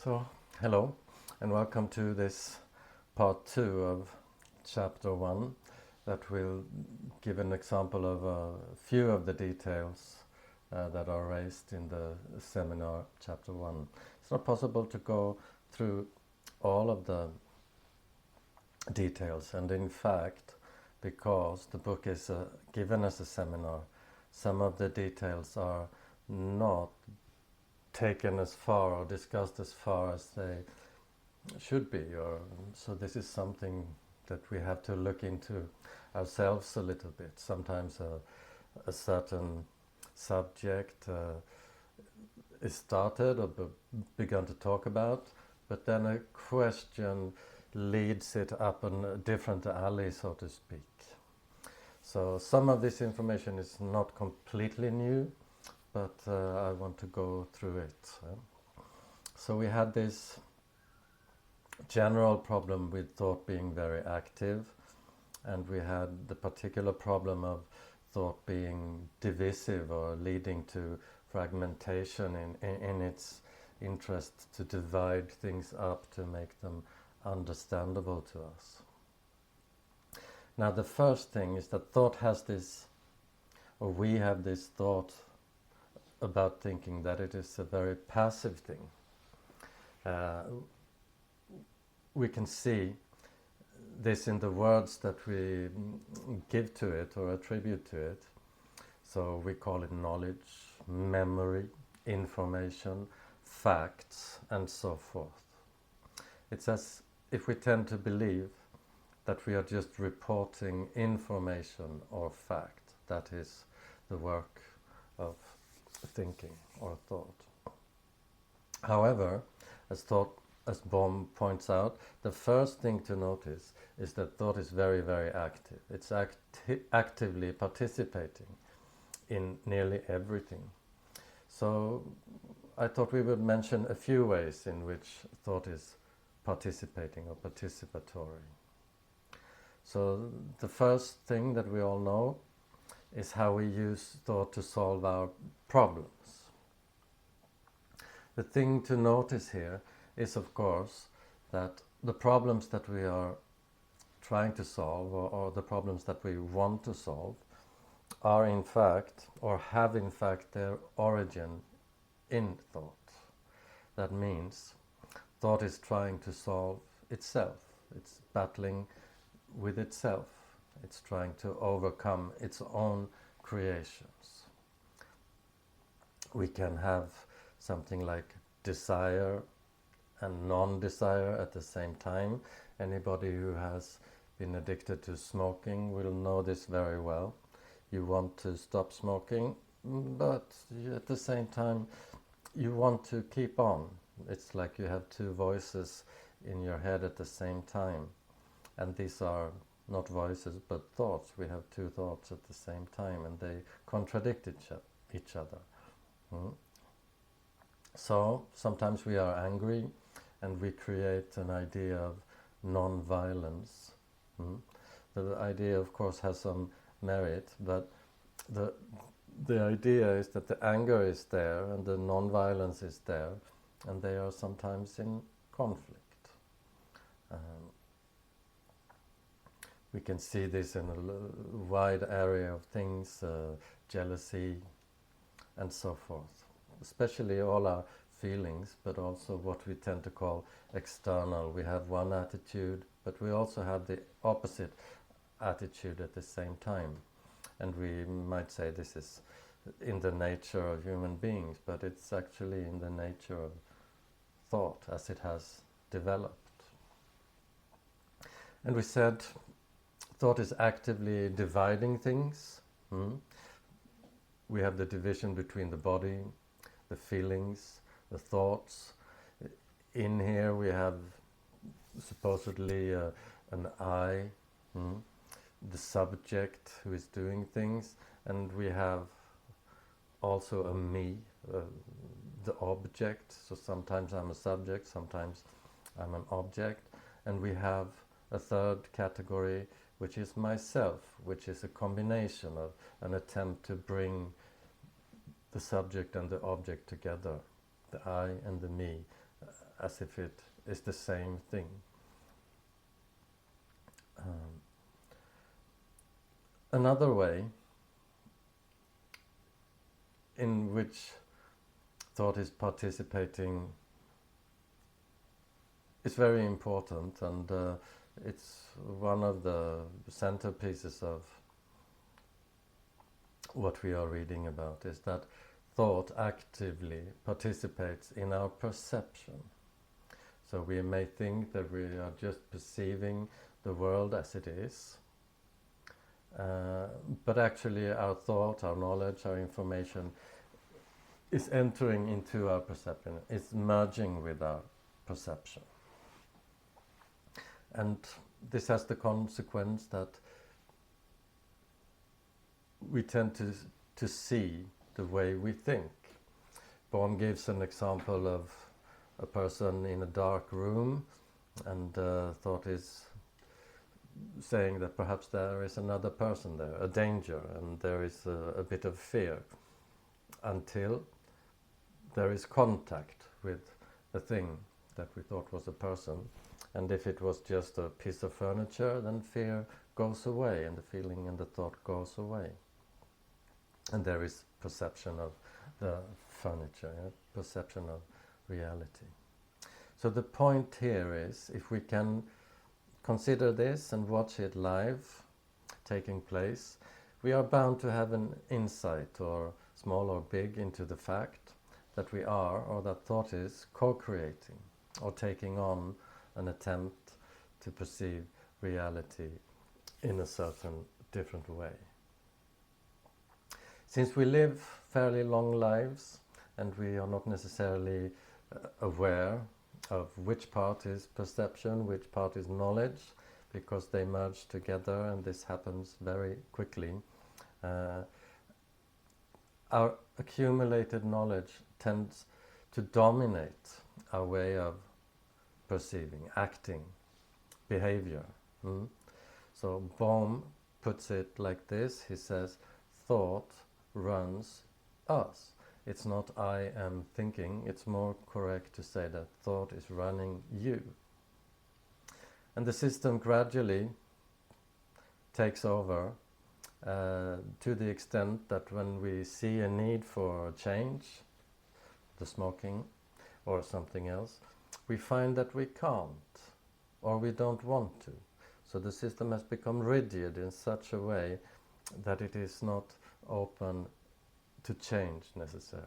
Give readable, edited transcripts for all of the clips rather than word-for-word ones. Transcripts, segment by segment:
So, hello and welcome to this part 2 of chapter 1 that will give an example of a few of the details that are raised in the seminar chapter 1. It's not possible to go through all of the details, and in fact, because the book is given as a seminar, some of the details are not taken as far or discussed as far as they should be, or so this is something that we have to look into ourselves a little bit. Sometimes a certain subject is started or begun to talk about, but then a question leads it up a different alley, so to speak. So some of this information is not completely new, but I want to go through it. So we had this general problem with thought being very active, and we had the particular problem of thought being divisive or leading to fragmentation in its interest to divide things up to make them understandable to us. Now the first thing is that thought has this, or we have this thought about thinking that it is a very passive thing. We can see this in the words that we give to it or attribute to it. So we call it knowledge, memory, information, facts, and so forth. It's as if we tend to believe that we are just reporting information or fact. That is the work of thinking or thought. However, as Bohm points out, the first thing to notice is that thought is very, very active. It's actively participating in nearly everything. So I thought we would mention a few ways in which thought is participating or participatory. So the first thing that we all know is how we use thought to solve our problems. The thing to notice here is, of course, that the problems that we are trying to solve, or the problems that we want to solve, are in fact, or have in fact, their origin in thought. That means thought is trying to solve itself. It's battling with itself. It's trying to overcome its own creations. We can have something like desire and non-desire at the same time. Anybody who has been addicted to smoking will know this very well. You want to stop smoking, but at the same time you want to keep on. It's like you have two voices in your head at the same time. And these are not voices but thoughts. We have two thoughts at the same time, and they contradict each other. So sometimes we are angry and we create an idea of non-violence. The idea, of course, has some merit, but the idea is that the anger is there and the non-violence is there, and they are sometimes in conflict. We can see this in a wide area of things, jealousy and so forth. Especially all our feelings, but also what we tend to call external. We have one attitude, but we also have the opposite attitude at the same time. And we might say this is in the nature of human beings, but it's actually in the nature of thought as it has developed. And we said thought is actively dividing things. We have the division between the body, the feelings, the thoughts. In here we have supposedly an I, the subject who is doing things, and we have also a me, the object. So sometimes I'm a subject, sometimes I'm an object, and we have a third category, which is myself, which is a combination of an attempt to bring the subject and the object together, the I and the me, as if it is the same thing. Another way in which thought is participating is very important, and it's one of the centerpieces of what we are reading about, is that thought actively participates in our perception. So we may think that we are just perceiving the world as it is, but actually our thought, our knowledge, our information is entering into our perception, it's merging with our perception. And this has the consequence that we tend to see the way we think. Bohm gives an example of a person in a dark room, and thought is saying that perhaps there is another person there, a danger, and there is a bit of fear, until there is contact with the thing that we thought was a person. And if it was just a piece of furniture, then fear goes away, and the feeling and the thought goes away. And there is perception of the furniture, perception of reality. So the point here is, if we can consider this and watch it live, taking place, we are bound to have an insight, or small or big, into the fact that we are, or that thought is, co-creating, or taking on an attempt to perceive reality in a certain different way. Since we live fairly long lives, and we are not necessarily aware of which part is perception, which part is knowledge, because they merge together, and this happens very quickly, our accumulated knowledge tends to dominate our way of perceiving, acting, behavior. So Bohm puts it like this. He says, thought runs us. It's not I am thinking, it's more correct to say that thought is running you. And the system gradually takes over to the extent that when we see a need for change, the smoking or something else, we find that we can't, or we don't want to. So the system has become rigid in such a way that it is not open to change necessarily.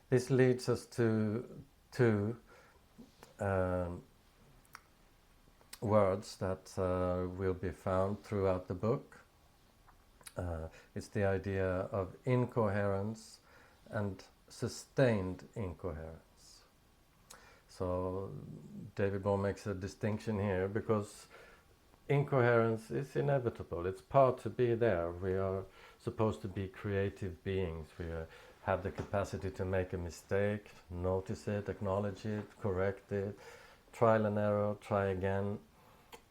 This leads us to two words that will be found throughout the book. It's the idea of incoherence and sustained incoherence. So David Bohm makes a distinction here, because incoherence is inevitable. It's part to be there. We are supposed to be creative beings. We have the capacity to make a mistake, notice it, acknowledge it, correct it, trial and error, try again.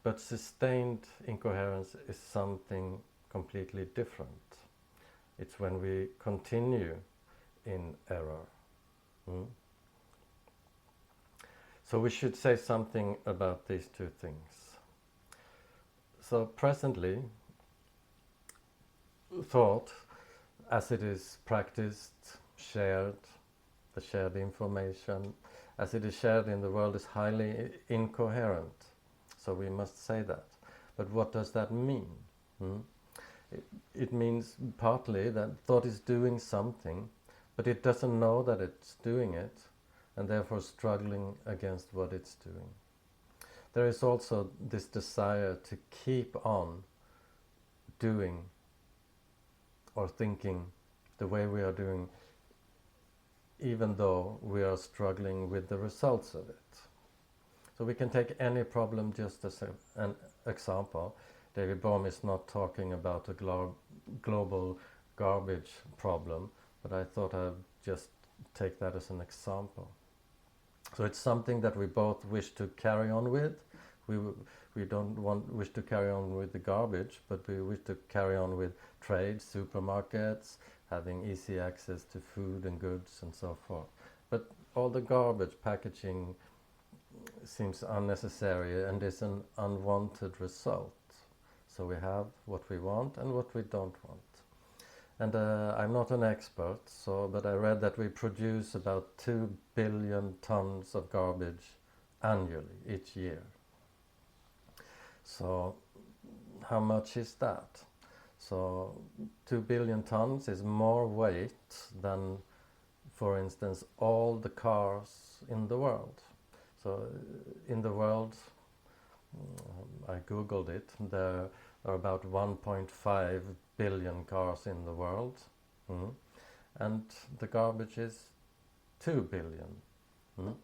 But sustained incoherence is something completely different. It's when we continue in error. So we should say something about these two things. So presently, thought, as it is practiced, shared, the shared information, as it is shared in the world, is highly incoherent. So we must say that. But what does that mean? It means partly that thought is doing something, but it doesn't know that it's doing it, and therefore struggling against what it's doing. There is also this desire to keep on doing or thinking the way we are doing, even though we are struggling with the results of it. So we can take any problem just as an example. David Bohm is not talking about a global garbage problem, but I thought I'd just take that as an example. So it's something that we both wish to carry on with. We don't wish to carry on with the garbage, but we wish to carry on with trade, supermarkets, having easy access to food and goods and so forth. But all the garbage packaging seems unnecessary and is an unwanted result. So we have what we want and what we don't want. And I'm not an expert, but I read that we produce about 2 billion tons of garbage annually each year. So how much is that? So 2 billion tons is more weight than, for instance, all the cars in the world. So in the world, I googled it, there are about 1.5 billion cars in the world, and the garbage is 2 billion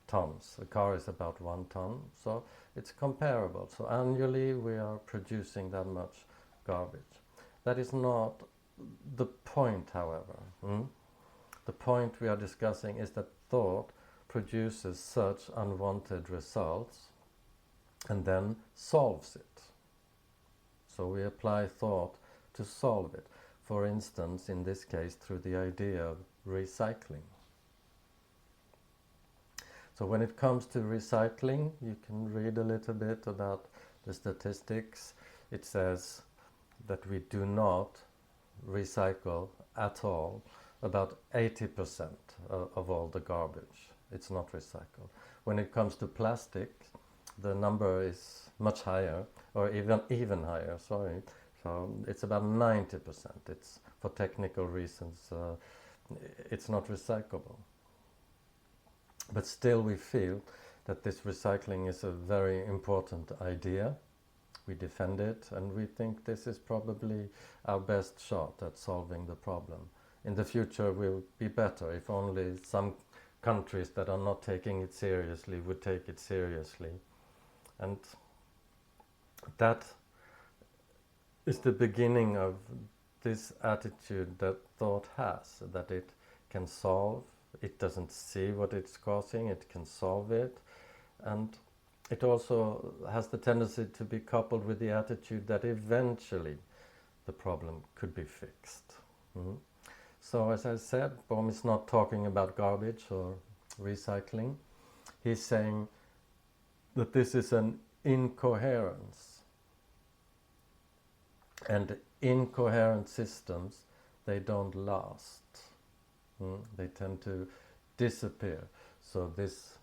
tons. A car is about 1 ton, so it's comparable. So annually we are producing that much garbage. That is not the point, however. The point we are discussing is that thought produces such unwanted results and then solves it. So we apply thought to solve it. For instance, in this case, through the idea of recycling. So when it comes to recycling, you can read a little bit about the statistics. It says that we do not recycle at all about 80% of all the garbage. It's not recycled. When it comes to plastic, the number is much higher, or even higher, sorry. So it's about 90%. It's, for technical reasons, it's not recyclable. But still we feel that this recycling is a very important idea. We defend it, and we think this is probably our best shot at solving the problem. In the future will be better if only some countries that are not taking it seriously would take it seriously. And that is the beginning of this attitude that thought has, that it can solve, it doesn't see what it's causing, it can solve it, and it also has the tendency to be coupled with the attitude that eventually the problem could be fixed. So as I said, Bohm is not talking about garbage or recycling. He's saying that this is an incoherence. And incoherent systems, they don't last. They tend to disappear. So this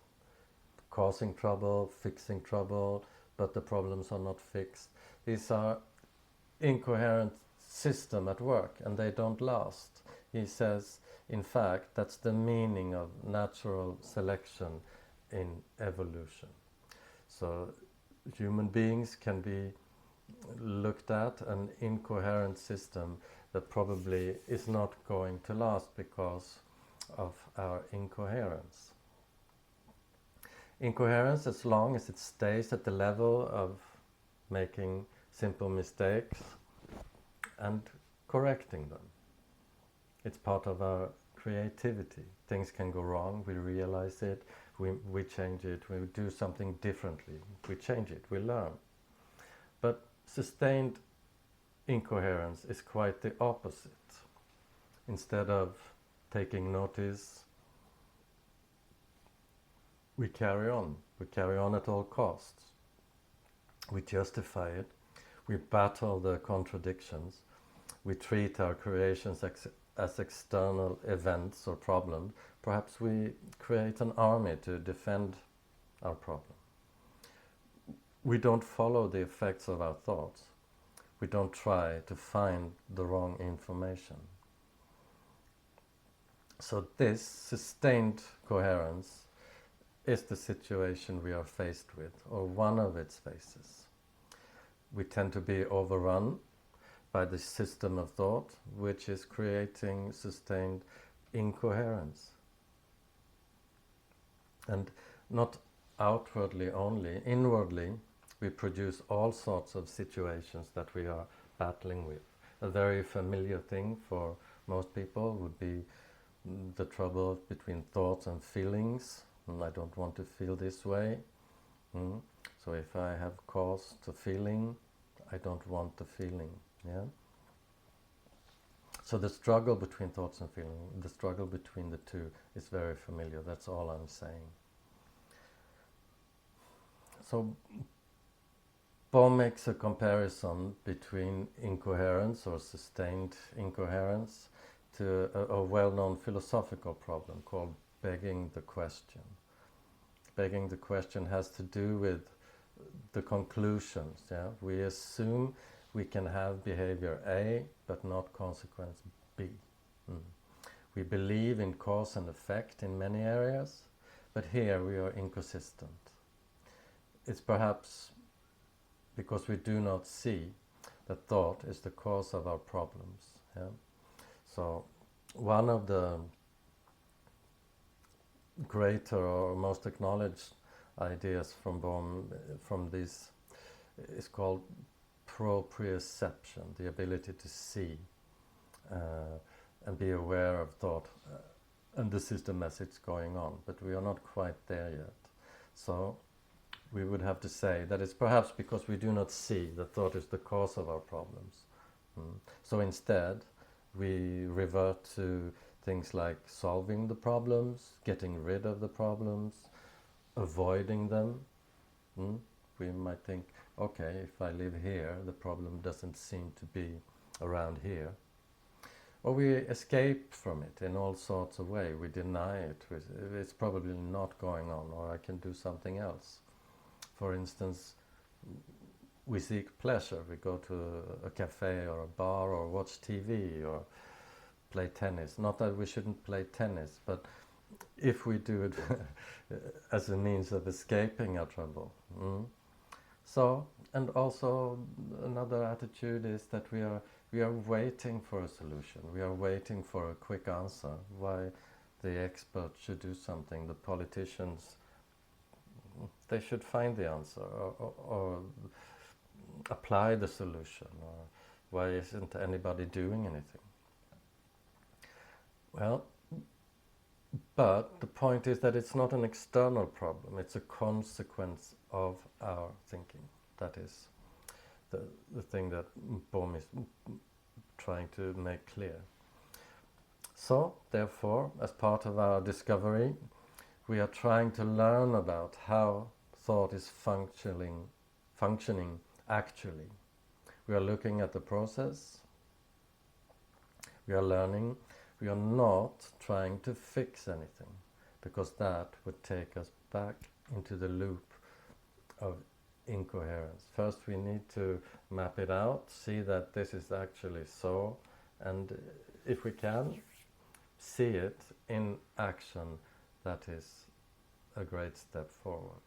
causing trouble, fixing trouble, but the problems are not fixed. These are incoherent systems at work, and they don't last. He says, in fact, that's the meaning of natural selection in evolution. So human beings can be looked at an incoherent system that probably is not going to last because of our incoherence. Incoherence, as long as it stays at the level of making simple mistakes and correcting them. It's part of our creativity. Things can go wrong, we realize it, we change it, we do something differently, we change it, we learn. But sustained incoherence is quite the opposite. Instead of taking notice, we carry on at all costs. We justify it, we battle the contradictions, we treat our creations as external events or problems. Perhaps we create an army to defend our problem. We don't follow the effects of our thoughts. We don't try to find the wrong information. So this sustained coherence is the situation we are faced with, or one of its phases. We tend to be overrun by the system of thought, which is creating sustained incoherence. And not outwardly only, inwardly, we produce all sorts of situations that we are battling with. A very familiar thing for most people would be the trouble between thoughts and feelings. I don't want to feel this way. So if I have caused a feeling, I don't want the feeling. Yeah. So the struggle between thoughts and feeling, the struggle between the two is very familiar. That's all I'm saying. So Bohm makes a comparison between incoherence or sustained incoherence to a well-known philosophical problem called begging the question. Begging the question has to do with the conclusions. Yeah? We assume we can have behavior A but not consequence B. Mm. We believe in cause and effect in many areas, but here we are inconsistent. It's perhaps because we do not see that thought is the cause of our problems. Yeah? So one of the greater or most acknowledged ideas from Bohm from this is called proprioception, the ability to see and be aware of thought, and this is the message going on, but we are not quite there yet. So we would have to say that it's perhaps because we do not see that thought is the cause of our problems. So instead we revert to things like solving the problems, getting rid of the problems, avoiding them. We might think, okay, if I live here, the problem doesn't seem to be around here. Or we escape from it in all sorts of ways. We deny it. It's probably not going on, or I can do something else. For instance, we seek pleasure. We go to a cafe or a bar or watch TV or play tennis. Not that we shouldn't play tennis, but if we do it as a means of escaping our trouble. So, and also another attitude is that we are waiting for a solution. We are waiting for a quick answer. Why the experts should do something, the politicians, they should find the answer or apply the solution. Or why isn't anybody doing anything? Well, but the point is that it's not an external problem, it's a consequence of our thinking. That is the thing that Bohm is trying to make clear. So, therefore, as part of our discovery, we are trying to learn about how thought is functioning actually. We are looking at the process, we are learning. We are not trying to fix anything, because that would take us back into the loop of incoherence. First we need to map it out, see that this is actually so, and if we can, see it in action. That is a great step forward.